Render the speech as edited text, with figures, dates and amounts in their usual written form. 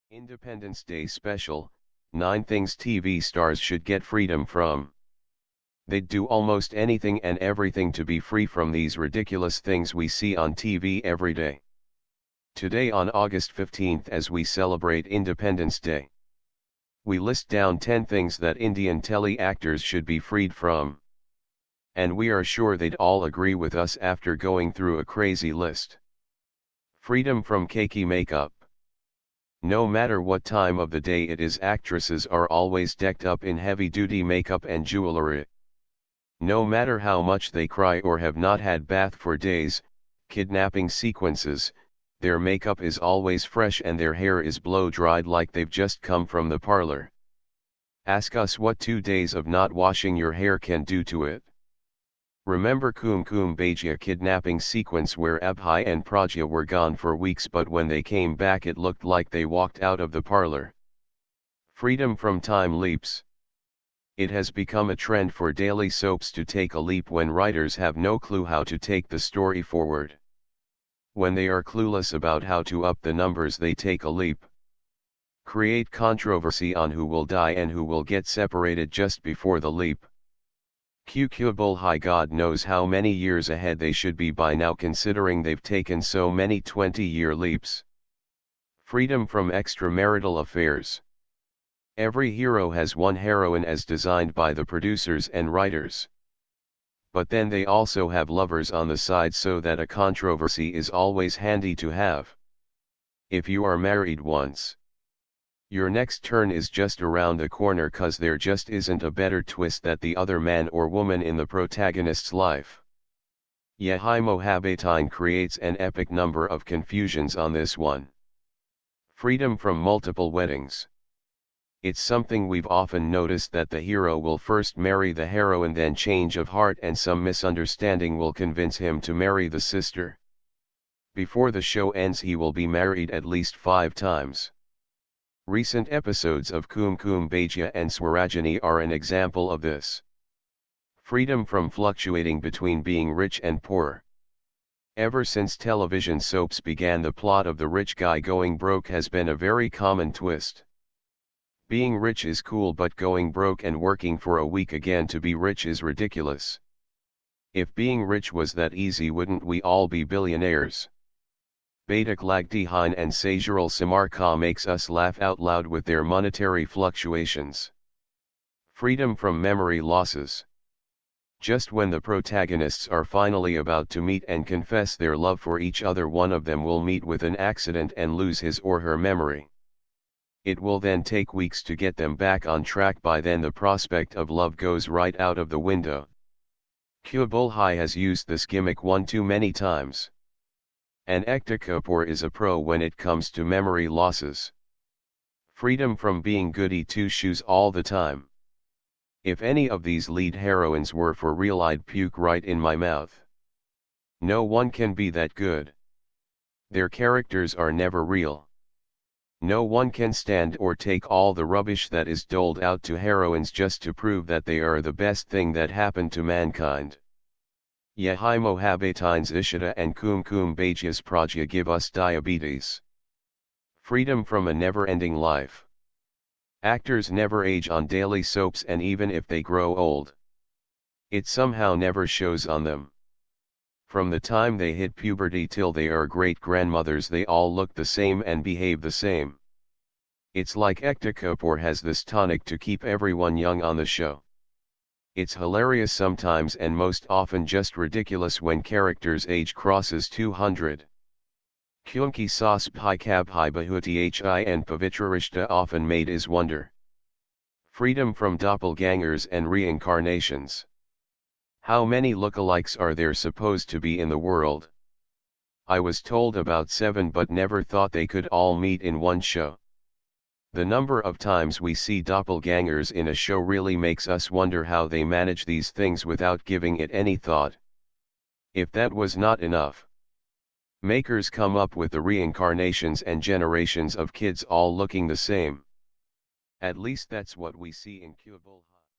Independence Day special, 9 things TV stars should get freedom from. They'd do almost anything and everything to be free from these ridiculous things we see on TV every day. Today on August 15th, as we celebrate Independence Day, we list down 10 things that Indian telly actors should be freed from. And we are sure they'd all agree with us after going through a crazy list. Freedom from cakey makeup. No matter what time of the day it is, actresses are always decked up in heavy-duty makeup and jewelry. No matter how much they cry or have not had bath for days, kidnapping sequences, their makeup is always fresh and their hair is blow-dried like they've just come from the parlor. Ask us what 2 days of not washing your hair can do to it. Remember Kum Kum Bhagya kidnapping sequence where Abhay and Pragya were gone for weeks, but when they came back it looked like they walked out of the parlor. Freedom from time leaps. It has become a trend for daily soaps to take a leap when writers have no clue how to take the story forward. When they are clueless about how to up the numbers, they take a leap. Create controversy on who will die and who will get separated just before the leap. QQ Bullhigh, God knows how many years ahead they should be by now, considering they've taken so many 20-year leaps. Freedom from extramarital affairs. Every hero has one heroine as designed by the producers and writers. But then they also have lovers on the side, so that a controversy is always handy to have. If you are married once, your next turn is just around the corner, cause there just isn't a better twist that the other man or woman in the protagonist's life. Yehai Mohabbatain creates an epic number of confusions on this one. Freedom from multiple weddings. It's something we've often noticed that the hero will first marry the heroine, then change of heart and some misunderstanding will convince him to marry the sister. Before the show ends he will be married at least 5 times. Recent episodes of Kum Kum Bhagya and Swarajini are an example of this. Freedom from fluctuating between being rich and poor. Ever since television soaps began, the plot of the rich guy going broke has been a very common twist. Being rich is cool, but going broke and working for a week again to be rich is ridiculous. If being rich was that easy, wouldn't we all be billionaires? Baitak Lagdihan and Sajral Samarka makes us laugh out loud with their monetary fluctuations. Freedom from memory losses. Just when the protagonists are finally about to meet and confess their love for each other, one of them will meet with an accident and lose his or her memory. It will then take weeks to get them back on track. By then the prospect of love goes right out of the window. Q Bullhigh has used this gimmick one too many times. And Ekta Kapoor is a pro when it comes to memory losses. Freedom from being goody two shoes all the time. If any of these lead heroines were for real, I'd puke right in my mouth. No one can be that good. Their characters are never real. No one can stand or take all the rubbish that is doled out to heroines just to prove that they are the best thing that happened to mankind. Yehai Mohabbaitain's Ishita and Kum Kum Bhagya's Pragya give us diabetes. Freedom from a never-ending life. Actors never age on daily soaps, and even if they grow old, it somehow never shows on them. From the time they hit puberty till they are great-grandmothers, they all look the same and behave the same. It's like Ekta Kapoor has this tonic to keep everyone young on the show. It's hilarious sometimes and most often just ridiculous when characters' age crosses 200. Kyunki Saas Bhai Kabhai Bahuti Hi and Pavitra Rishta often made is wonder. Freedom from doppelgangers and reincarnations. How many lookalikes are there supposed to be in the world? I was told about 7, but never thought they could all meet in one show. The number of times we see doppelgangers in a show really makes us wonder how they manage these things without giving it any thought. If that was not enough, makers come up with the reincarnations and generations of kids all looking the same. At least that's what we see in Q Bullhigh.